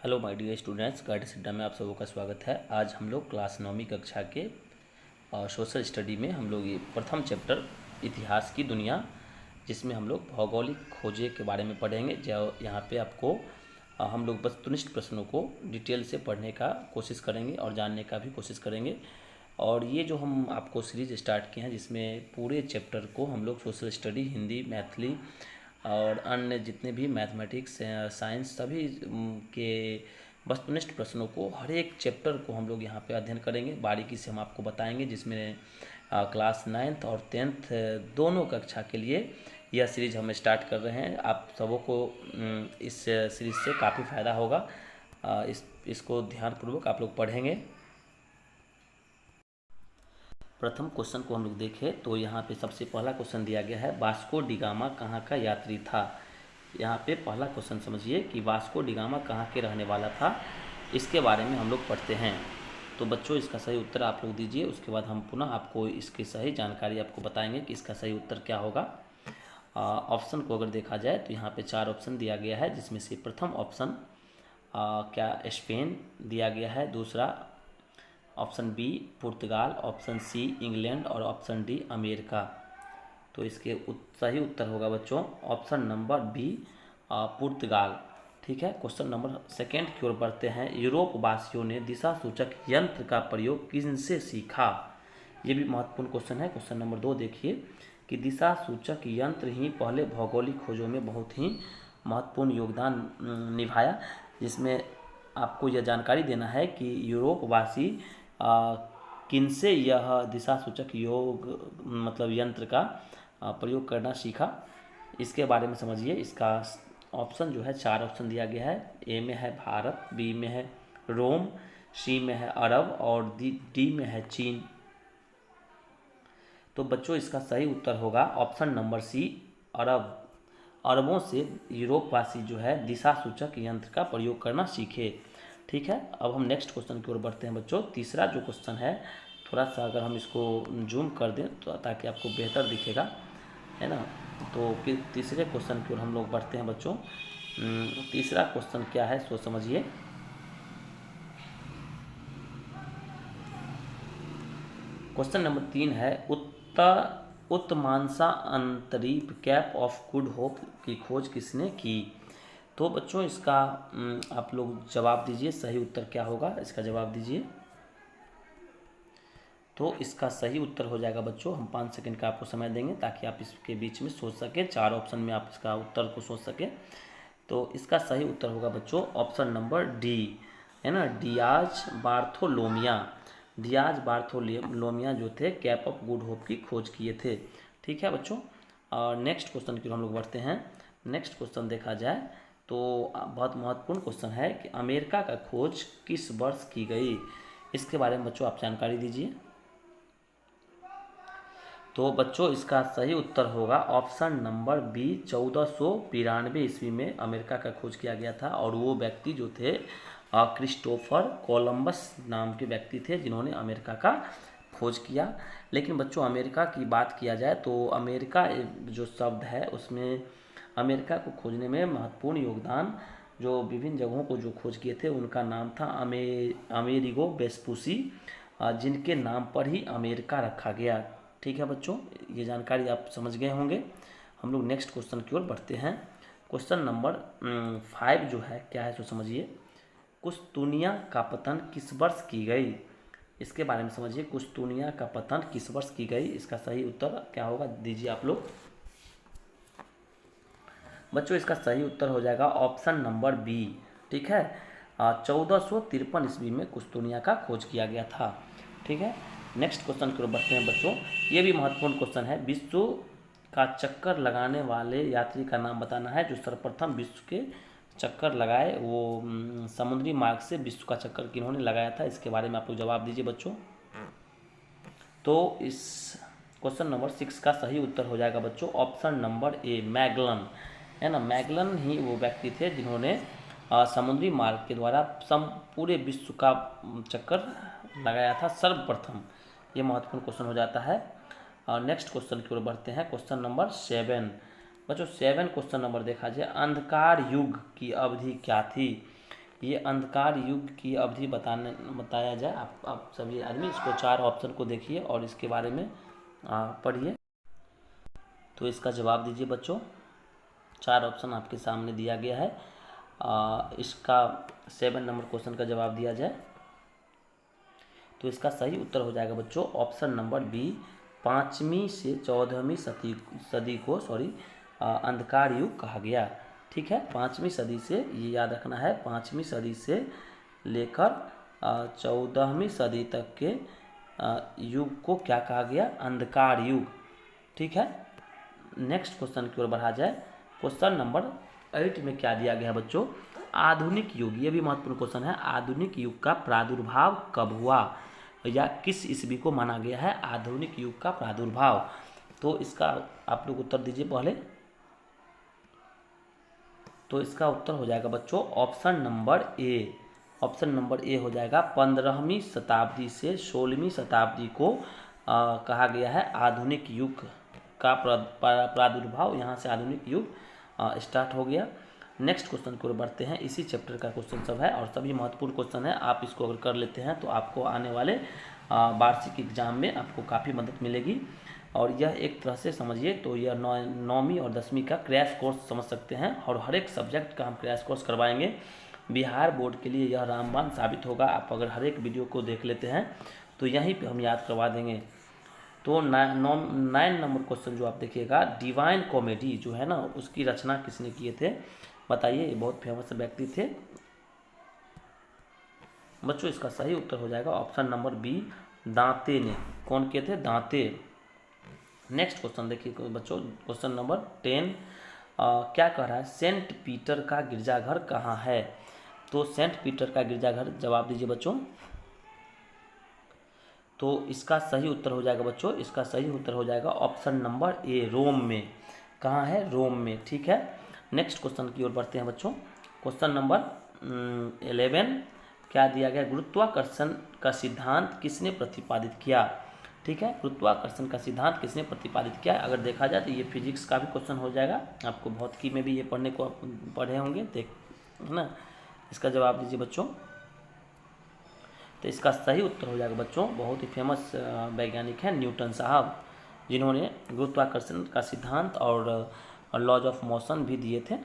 Hello my dear students, guidance Adda में आप सबों का स्वागत है। आज हम लोग क्लास 9वीं कक्षा के सोशल स्टडी में हम लोग ये प्रथम चैप्टर इतिहास की दुनिया, जिसमें हम लोग भौगोलिक खोजे के बारे में पढ़ेंगे। जो यहाँ पे आपको हम लोग वस्तुनिष्ठ प्रश्नों को डिटेल से पढ़ने का कोशिश करेंगे और जानने का भी कोशिश करेंगे। और ये जो हम आपको सीरीज स्टार्ट किए हैं, जिसमें पूरे चैप्टर को हम लोग सोशल स्टडी, हिंदी, मैथिली और अन्य जितने भी मैथमेटिक्स, साइंस सभी के वस्तुनिष्ठ प्रश्नों को, हर एक चैप्टर को हम लोग यहाँ पे अध्ययन करेंगे। बारीकी से हम आपको बताएंगे, जिसमें क्लास 9th और 10th दोनों कक्षा के लिए यह सीरीज हम स्टार्ट कर रहे हैं। आप सबों को इस सीरीज से काफ़ी फ़ायदा होगा। इसको ध्यानपूर्वक आप लोग पढ़ेंगे। प्रथम क्वेश्चन को हम लोग देखें तो यहाँ पे सबसे पहला क्वेश्चन दिया गया है, वास्को डी गामा कहाँ का यात्री था। यहाँ पे पहला क्वेश्चन समझिए कि वास्को डी गामा कहाँ के रहने वाला था, इसके बारे में हम लोग पढ़ते हैं। तो बच्चों, इसका सही उत्तर आप लोग दीजिए। उसके बाद हम पुनः आपको इसकी सही जानकारी आपको बताएंगे कि इसका सही उत्तर क्या होगा। ऑप्शन को अगर देखा जाए तो यहाँ पे 4 ऑप्शन दिया गया है, जिसमें से प्रथम ऑप्शन क्या स्पेन दिया गया है, दूसरा ऑप्शन बी पुर्तगाल, ऑप्शन सी इंग्लैंड और ऑप्शन डी अमेरिका। तो इसके सही उत्तर होगा बच्चों ऑप्शन नंबर बी पुर्तगाल। ठीक है। क्वेश्चन नंबर सेकेंड की ओर बढ़ते हैं। यूरोप वासियों ने दिशा सूचक यंत्र का प्रयोग किनसे सीखा। ये भी महत्वपूर्ण क्वेश्चन है। क्वेश्चन नंबर 2 देखिए कि दिशा सूचक यंत्र ही पहले भौगोलिक खोजों में बहुत ही महत्वपूर्ण योगदान निभाया, जिसमें आपको यह जानकारी देना है कि यूरोपवासी किनसे यह दिशा सूचक यंत्र का प्रयोग करना सीखा, इसके बारे में समझिए। इसका ऑप्शन जो है 4 ऑप्शन दिया गया है। ए में है भारत, बी में है रोम, सी में है अरब और डी में है चीन। तो बच्चों, इसका सही उत्तर होगा ऑप्शन नंबर सी अरब। अरबों से यूरोपवासी जो है दिशा सूचक यंत्र का प्रयोग करना सीखे। ठीक है। अब हम नेक्स्ट क्वेश्चन की ओर बढ़ते हैं बच्चों। तीसरा जो क्वेश्चन है, थोड़ा सा अगर हम इसको जूम कर दें तो ताकि आपको बेहतर दिखेगा, है ना। तो फिर तीसरे क्वेश्चन की ओर हम लोग बढ़ते हैं बच्चों। तीसरा क्वेश्चन क्या है सो समझिए। क्वेश्चन नंबर 3 है, उत्तमांशा अंतरीप कैप ऑफ गुड होप की खोज किसने की। तो बच्चों, इसका आप लोग जवाब दीजिए, सही उत्तर क्या होगा, इसका जवाब दीजिए। तो इसका सही उत्तर हो जाएगा बच्चों, हम 5 सेकंड का आपको समय देंगे ताकि आप इसके बीच में सोच सकें। 4 ऑप्शन में आप इसका उत्तर को सोच सकें। तो इसका सही उत्तर होगा बच्चों ऑप्शन नंबर डी, है ना, डियाज बार्थोलोमिया। डियाज बार्थोलोमिया जो थे कैप ऑफ गुड होप की खोज किए थे। ठीक है बच्चों। और नेक्स्ट क्वेश्चन की ओर हम लोग बढ़ते हैं। नेक्स्ट क्वेश्चन देखा जाए तो बहुत महत्वपूर्ण क्वेश्चन है कि अमेरिका का खोज किस वर्ष की गई, इसके बारे में बच्चों आप जानकारी दीजिए। तो बच्चों, इसका सही उत्तर होगा ऑप्शन नंबर बी 1492 ईस्वी में अमेरिका का खोज किया गया था। और वो व्यक्ति जो थे क्रिस्टोफर कोलंबस नाम के व्यक्ति थे, जिन्होंने अमेरिका का खोज किया। लेकिन बच्चों, अमेरिका की बात किया जाए तो अमेरिका जो शब्द है उसमें अमेरिका को खोजने में महत्वपूर्ण योगदान, जो विभिन्न जगहों को जो खोज किए थे उनका नाम था अमेरिगो वेस्पुसी, जिनके नाम पर ही अमेरिका रखा गया। ठीक है बच्चों, ये जानकारी आप समझ गए होंगे। हम लोग नेक्स्ट क्वेश्चन की ओर बढ़ते हैं। क्वेश्चन नंबर 5 जो है क्या है तो समझिए। कुस्तुनिया का पतन किस वर्ष की गई, इसके बारे में समझिए। कुस्तुनिया का पतन किस वर्ष की गई, इसका सही उत्तर क्या होगा, दीजिए आप लोग। बच्चों, इसका सही उत्तर हो जाएगा ऑप्शन नंबर बी। ठीक है। 1453 ईस्वी में कुस्तुनिया का खोज किया गया था। ठीक है। नेक्स्ट क्वेश्चन की ओर बढ़ते हैं बच्चों। ये भी महत्वपूर्ण क्वेश्चन है। विश्व का चक्कर लगाने वाले यात्री का नाम बताना है, जो सर्वप्रथम विश्व के चक्कर लगाए। वो समुद्री मार्ग से विश्व का चक्कर किन्होंने लगाया था, इसके बारे में आप लोग जवाब दीजिए बच्चों। तो इस क्वेश्चन नंबर 6 का सही उत्तर हो जाएगा बच्चों ऑप्शन नंबर ए मैगलन, है ना। मैगलन ही वो व्यक्ति थे जिन्होंने समुद्री मार्ग के द्वारा पूरे विश्व का चक्कर लगाया था सर्वप्रथम। ये महत्वपूर्ण क्वेश्चन हो जाता है। नेक्स्ट क्वेश्चन की ओर बढ़ते हैं। क्वेश्चन नंबर 7 बच्चों, 7 क्वेश्चन नंबर देखा जाए। अंधकार युग की अवधि क्या थी, ये अंधकार युग की अवधि बताया जाए। आप सभी आदमी इसको 4 ऑप्शन को देखिए और इसके बारे में पढ़िए। तो इसका जवाब दीजिए बच्चों। 4 ऑप्शन आपके सामने दिया गया है। इसका 7 नंबर क्वेश्चन का जवाब दिया जाए तो इसका सही उत्तर हो जाएगा बच्चों ऑप्शन नंबर बी, 5वीं से 14वीं सदी को अंधकार युग कहा गया। ठीक है, 5वीं सदी से, ये याद रखना है, 5वीं सदी से लेकर 14वीं सदी तक के युग को क्या कहा गया? अंधकार युग। ठीक है, नेक्स्ट क्वेश्चन की ओर बढ़ा जाए। क्वेश्चन नंबर 8 में क्या दिया गया है बच्चों? आधुनिक युग, ये भी महत्वपूर्ण क्वेश्चन है। आधुनिक युग का प्रादुर्भाव कब हुआ या किस ईस्वी को माना गया है आधुनिक युग का प्रादुर्भाव? तो इसका आप लोग उत्तर दीजिए पहले। तो इसका उत्तर हो जाएगा बच्चों option number A. Option number A हो जाएगा 15वीं शताब्दी से 16वीं शताब्दी को कहा गया है आधुनिक युग का प्रादुर्भाव। यहाँ से आधुनिक युग स्टार्ट हो गया। नेक्स्ट क्वेश्चन की ओर बढ़ते हैं। इसी चैप्टर का क्वेश्चन सब है और सभी महत्वपूर्ण क्वेश्चन है। आप इसको अगर कर लेते हैं तो आपको आने वाले वार्षिक एग्जाम में आपको काफ़ी मदद मिलेगी। और यह एक तरह से समझिए तो यह 9वीं और 10वीं का क्रैश कोर्स समझ सकते हैं और हर एक सब्जेक्ट का हम क्रैश कोर्स करवाएंगे। बिहार बोर्ड के लिए यह रामबाण साबित होगा। आप अगर हर एक वीडियो को देख लेते हैं तो यहीं पे हम याद करवा देंगे। तो 9 नंबर क्वेश्चन जो आप देखिएगा, डिवाइन कॉमेडी जो है ना, उसकी रचना किसने किए थे बताइए? ये बहुत फेमस व्यक्ति थे बच्चों। इसका सही उत्तर हो जाएगा ऑप्शन नंबर बी, दांते ने। कौन किए थे? दांते। नेक्स्ट क्वेश्चन देखिए बच्चों, क्वेश्चन नंबर 10 क्या कह रहा है? सेंट पीटर का गिरजाघर कहाँ है? तो सेंट पीटर का गिरजाघर, जवाब दीजिए बच्चों। तो इसका सही उत्तर हो जाएगा बच्चों, इसका सही उत्तर हो जाएगा ऑप्शन नंबर ए, रोम में। कहाँ है? रोम में। ठीक है, नेक्स्ट क्वेश्चन की ओर बढ़ते हैं बच्चों। क्वेश्चन नंबर 11 क्या दिया गया? गुरुत्वाकर्षण का सिद्धांत किसने प्रतिपादित किया? ठीक है, गुरुत्वाकर्षण का सिद्धांत किसने प्रतिपादित किया? अगर देखा जाए तो ये फिजिक्स का भी क्वेश्चन हो जाएगा। आपको भौतिकी में भी ये पढ़े होंगे, देख है ना। इसका जवाब दीजिए बच्चों। तो इसका सही उत्तर हो जाएगा बच्चों, बहुत ही फेमस वैज्ञानिक हैं न्यूटन साहब, जिन्होंने गुरुत्वाकर्षण का सिद्धांत और लॉज ऑफ मोशन भी दिए थे।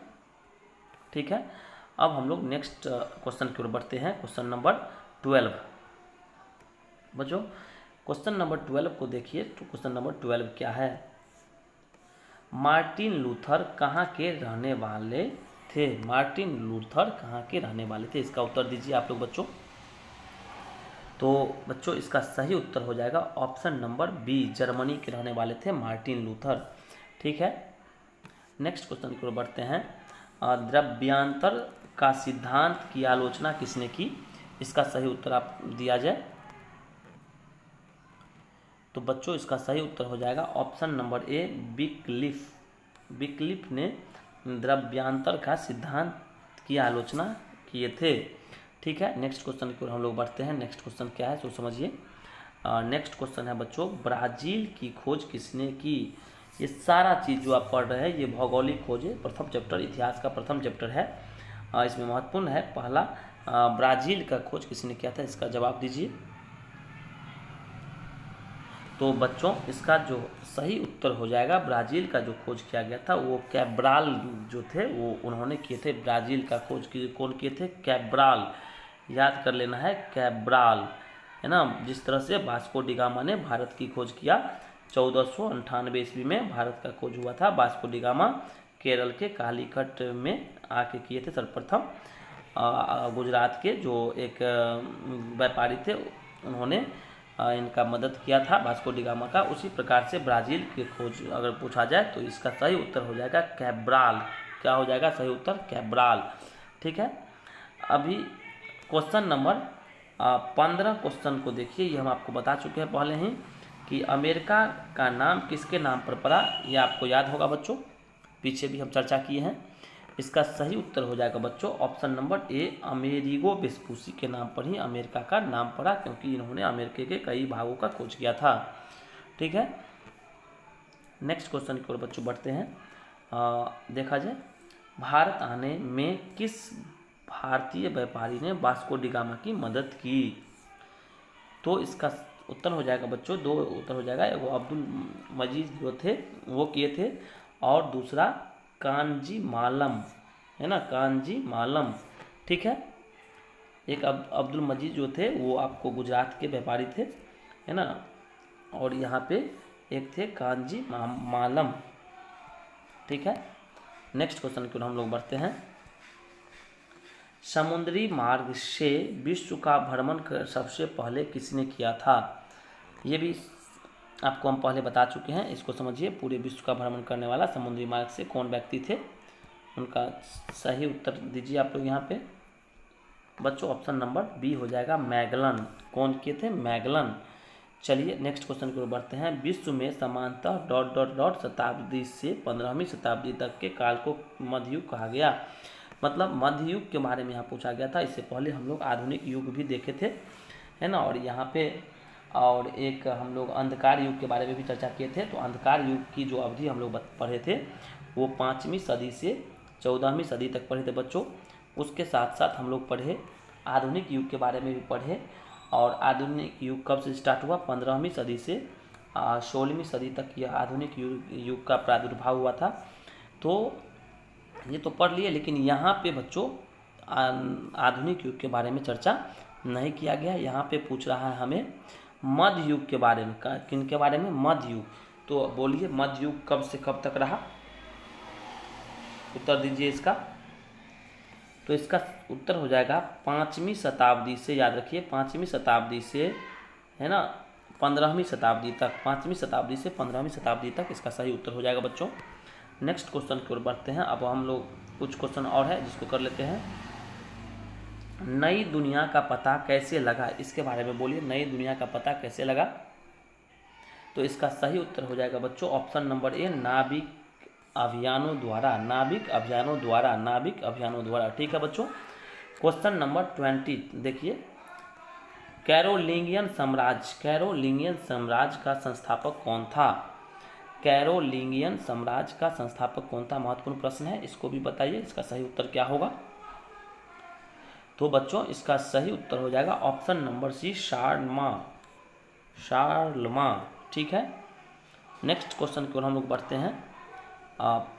ठीक है, अब हम लोग नेक्स्ट क्वेश्चन की ओर बढ़ते हैं। क्वेश्चन नंबर 12 बच्चों, क्वेश्चन नंबर 12 को देखिए। तो क्वेश्चन नंबर 12 क्या है? मार्टिन लूथर कहाँ के रहने वाले थे? मार्टिन लूथर कहाँ के रहने वाले थे? इसका उत्तर दीजिए आप लोग बच्चों। तो बच्चों इसका सही उत्तर हो जाएगा ऑप्शन नंबर बी, जर्मनी के रहने वाले थे मार्टिन लूथर। ठीक है, नेक्स्ट क्वेश्चन की ओर बढ़ते हैं। द्रव्यांतर का सिद्धांत की आलोचना किसने की? इसका सही उत्तर आप दिया जाए। तो बच्चों इसका सही उत्तर हो जाएगा option number A, Wycliffe. Wycliffe ने द्रव्यांतर का सिद्धांत की आलोचना किए थे। ठीक है, नेक्स्ट क्वेश्चन की ओर हम लोग बढ़ते हैं। नेक्स्ट क्वेश्चन क्या है तो समझिए। नेक्स्ट क्वेश्चन है बच्चों, ब्राजील की खोज किसने की? ये सारा चीज़ जो आप पढ़ रहे हैं ये भौगोलिक खोज है, प्रथम चैप्टर, इतिहास का प्रथम चैप्टर है। इसमें महत्वपूर्ण है पहला, ब्राजील का खोज किसने किया था? इसका जवाब दीजिए। तो बच्चों इसका जो सही उत्तर हो जाएगा, ब्राज़ील का जो खोज किया गया था वो कैब्राल जो थे वो उन्होंने किए थे। ब्राज़ील का खोज कौन किए थे? कैब्राल। याद कर लेना है, कैब्राल, है ना। जिस तरह से वास्को डी गामा ने भारत की खोज किया 1498 ईस्वी में भारत का खोज हुआ था। वास्को डी गामा केरल के कालीकट में आके किए थे सर्वप्रथम। गुजरात के जो एक व्यापारी थे उन्होंने इनका मदद किया था वास्को डी गामा का। उसी प्रकार से ब्राज़ील की खोज अगर पूछा जाए तो इसका सही उत्तर हो जाएगा कैब्राल। क्या हो जाएगा सही उत्तर? कैब्राल। ठीक है, अभी क्वेश्चन नंबर 15 क्वेश्चन को देखिए। ये हम आपको बता चुके हैं पहले ही कि अमेरिका का नाम किसके नाम पर पड़ा, ये आपको याद होगा बच्चों, पीछे भी हम चर्चा किए हैं। इसका सही उत्तर हो जाएगा बच्चों option number A, Amerigo Vespucci के नाम पर ही अमेरिका का नाम पड़ा, क्योंकि इन्होंने अमेरिका के कई भागों का खोज किया था। ठीक है, नेक्स्ट क्वेश्चन की ओर बच्चों बढ़ते हैं। देखा जाए, भारत आने में किस भारतीय व्यापारी ने वास्को डी गामा की मदद की? तो इसका उत्तर हो जाएगा बच्चों, दो उत्तर हो जाएगा। वो अब्दुल मजीद जो थे वो किए थे, और दूसरा कांजी मालम, है ना, कांजी मालम, ठीक है। एक अब्दुल मजीद जो थे वो आपको गुजरात के व्यापारी थे, है ना, और यहाँ पे एक थे कांजी मालम, ठीक है। नेक्स्ट क्वेश्चन की ओर हम लोग बढ़ते हैं। समुद्री मार्ग से विश्व का भ्रमण सबसे पहले किसने किया था? ये भी आपको हम पहले बता चुके हैं, इसको समझिए। पूरे विश्व का भ्रमण करने वाला समुद्री मार्ग से कौन व्यक्ति थे? उनका सही उत्तर दीजिए आप लोग यहाँ पे बच्चों। ऑप्शन नंबर बी हो जाएगा, मैगलन। कौन किए थे? मैगलन। चलिए नेक्स्ट क्वेश्चन की ओर बढ़ते हैं। विश्व में समानतः डॉट डॉट डॉट शताब्दी से 15वीं शताब्दी तक के काल को मध्ययुग कहा गया। मतलब मध्ययुग के बारे में यहाँ पूछा गया था। इससे पहले हम लोग आधुनिक युग भी देखे थे, है ना, और यहाँ पे और एक हम लोग अंधकार युग के बारे में भी चर्चा किए थे। तो अंधकार युग की जो अवधि हम लोग पढ़े थे वो 5वीं सदी से 14वीं सदी तक पढ़े थे बच्चों। उसके साथ साथ हम लोग पढ़े आधुनिक युग के बारे में भी पढ़े, और आधुनिक युग कब से स्टार्ट हुआ? 15वीं सदी से 16वीं सदी तक यह आधुनिक युग का प्रादुर्भाव हुआ था। तो ये तो पढ़ लिए, लेकिन यहाँ पे बच्चों आधुनिक युग के बारे में चर्चा नहीं किया गया। यहाँ पे पूछ रहा है हमें मध्य युग के बारे में। किन के बारे में? मध्य युग। तो बोलिए मध्य युग कब से कब तक रहा? उत्तर दीजिए इसका। तो इसका उत्तर हो जाएगा 5वीं शताब्दी से, याद रखिए 5वीं शताब्दी से, है ना, 15वीं शताब्दी तक। 5वीं शताब्दी से 15वीं शताब्दी तक इसका सही उत्तर हो जाएगा बच्चों। नेक्स्ट क्वेश्चन की ओर बढ़ते हैं। अब हम लोग कुछ क्वेश्चन और है जिसको कर लेते हैं। नई दुनिया का पता कैसे लगा? इसके बारे में बोलिए, नई दुनिया का पता कैसे लगा? तो इसका सही उत्तर हो जाएगा बच्चों ऑप्शन नंबर ए, नाविक अभियानों द्वारा। नाविक अभियानों द्वारा, नाविक अभियानों द्वारा, ठीक है बच्चों। क्वेश्चन नंबर 20 देखिए। कैरोलिंगियन साम्राज्य का संस्थापक कौन था? कैरोलिंगियन साम्राज्य का संस्थापक कौन था? महत्वपूर्ण प्रश्न है, इसको भी बताइए इसका सही उत्तर क्या होगा। तो बच्चों इसका सही उत्तर हो जाएगा ऑप्शन नंबर सी, शार्लमा, ठीक है। नेक्स्ट क्वेश्चन की ओर हम लोग बढ़ते हैं।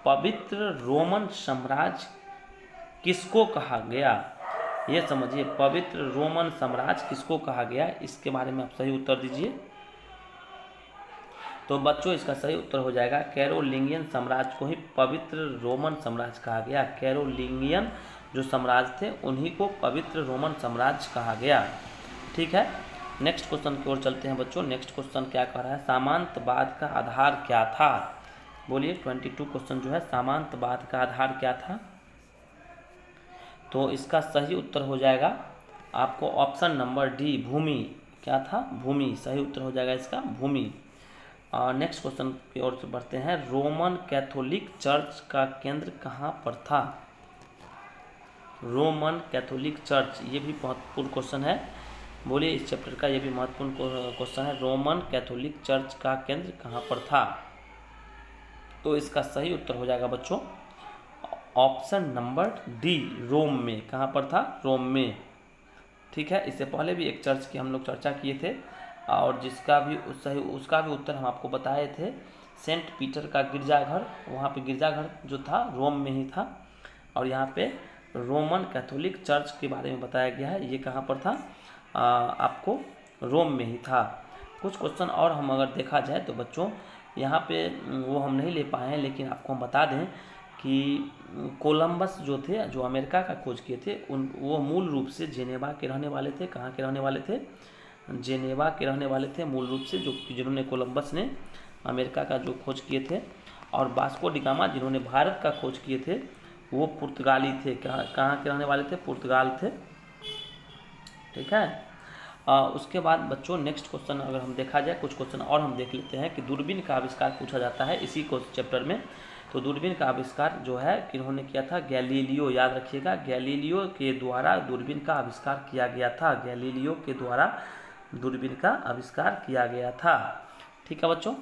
पवित्र रोमन साम्राज्य किसको कहा गया? ये समझिए, पवित्र रोमन साम्राज्य किसको कहा गया, इसके बारे में आप सही उत्तर दीजिए। तो बच्चों इसका सही उत्तर हो जाएगा कैरोलिंगियन साम्राज्य को ही पवित्र रोमन साम्राज्य कहा गया। कैरोलिंगियन जो साम्राज्य थे उन्हीं को पवित्र रोमन साम्राज्य कहा गया, ठीक है। नेक्स्ट क्वेश्चन की ओर चलते हैं बच्चों। नेक्स्ट क्वेश्चन क्या कह रहा है? सामंतवाद का आधार क्या था? बोलिए 22 क्वेश्चन जो है, सामंतवाद का आधार क्या था? तो इसका सही उत्तर हो जाएगा आपको ऑप्शन नंबर डी, भूमि। क्या था? भूमि। सही उत्तर हो जाएगा इसका भूमि। नेक्स्ट क्वेश्चन की ओर बढ़ते हैं। रोमन कैथोलिक चर्च का केंद्र कहाँ पर था? रोमन कैथोलिक चर्च, ये भी महत्वपूर्ण क्वेश्चन है। बोलिए इस चैप्टर का ये भी महत्वपूर्ण क्वेश्चन है। रोमन कैथोलिक चर्च का केंद्र कहाँ पर था? तो इसका सही उत्तर हो जाएगा बच्चों ऑप्शन नंबर डी, रोम में। कहाँ पर था? रोम में, ठीक है। इससे पहले भी एक चर्च की हम लोग चर्चा किए थे, और जिसका भी उसका भी उत्तर हम आपको बताए थे। सेंट पीटर का गिरजाघर, वहाँ पे गिरजाघर जो था रोम में ही था। और यहाँ पे रोमन कैथोलिक चर्च के बारे में बताया गया है, ये कहाँ पर था? आपको रोम में ही था। कुछ क्वेश्चन और हम अगर देखा जाए तो बच्चों यहाँ पे वो हम नहीं ले पाए हैं, लेकिन आपको हम बता दें कि कोलंबस जो थे, जो अमेरिका का खोज किए थे, वो मूल रूप से जेनेवा के रहने वाले थे। कहाँ के रहने वाले थे? जेनेवा के रहने वाले थे मूल रूप से, जिन्होंने कोलंबस ने अमेरिका का जो खोज किए थे। और वास्को डी गामा जिन्होंने भारत का खोज किए थे वो पुर्तगाली थे। कहाँ के रहने वाले थे? पुर्तगाल थे, ठीक है। उसके बाद बच्चों नेक्स्ट क्वेश्चन अगर हम देखा जाए, कुछ क्वेश्चन और हम देख लेते हैं कि दूरबीन का आविष्कार पूछा जाता है इसी को चैप्टर में। तो दूरबीन का आविष्कार जो है किन्होंने किया था? गैलीलियो, याद रखिएगा, गैलीलियो के द्वारा दूरबीन का आविष्कार किया गया था। गैलीलियो के द्वारा दूरबीन का आविष्कार किया गया था, ठीक है बच्चों।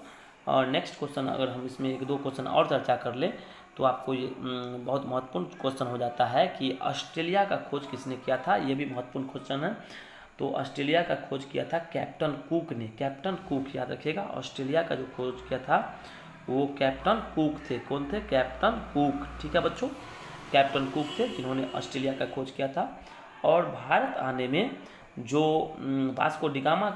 और नेक्स्ट क्वेश्चन अगर हम इसमें एक दो क्वेश्चन और चर्चा कर ले तो आपको ये बहुत महत्वपूर्ण क्वेश्चन हो जाता है कि ऑस्ट्रेलिया का खोज किसने किया था, ये भी महत्वपूर्ण क्वेश्चन है। तो ऑस्ट्रेलिया का खोज किया था कैप्टन कुक ने, कैप्टन कुक, याद रखिएगा। ऑस्ट्रेलिया का जो खोज किया था वो कैप्टन कुक थे। कौन थे? Captain cook. ठीक है बच्चों, कैप्टन कुक थे जिन्होंने ऑस्ट्रेलिया का खोज किया था। और भारत आने में जो वास्को डिगामा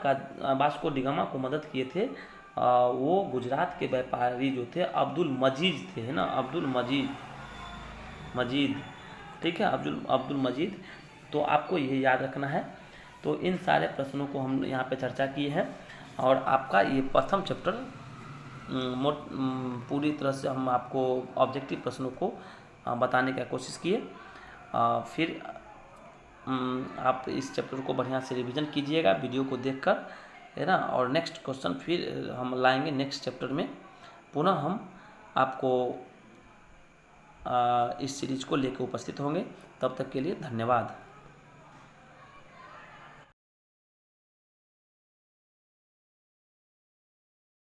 को मदद किए थे वो गुजरात के व्यापारी जो थे अब्दुल मजीद थे, है ना, अब्दुल मजीद। ठीक है, अब्दुल मजीद। तो आपको ये याद रखना है। तो इन सारे प्रश्नों को हम यहाँ पे चर्चा किए हैं और आपका ये प्रथम चैप्टर पूरी तरह से हम आपको ऑब्जेक्टिव प्रश्नों को बताने का कोशिश किए। फिर आप इस चैप्टर को बढ़िया से रिवीजन कीजिएगा वीडियो को देखकर, है ना। और नेक्स्ट क्वेश्चन फिर हम लाएंगे नेक्स्ट चैप्टर में। पुनः हम आपको इस सीरीज को लेकर उपस्थित होंगे। तब तक के लिए धन्यवाद।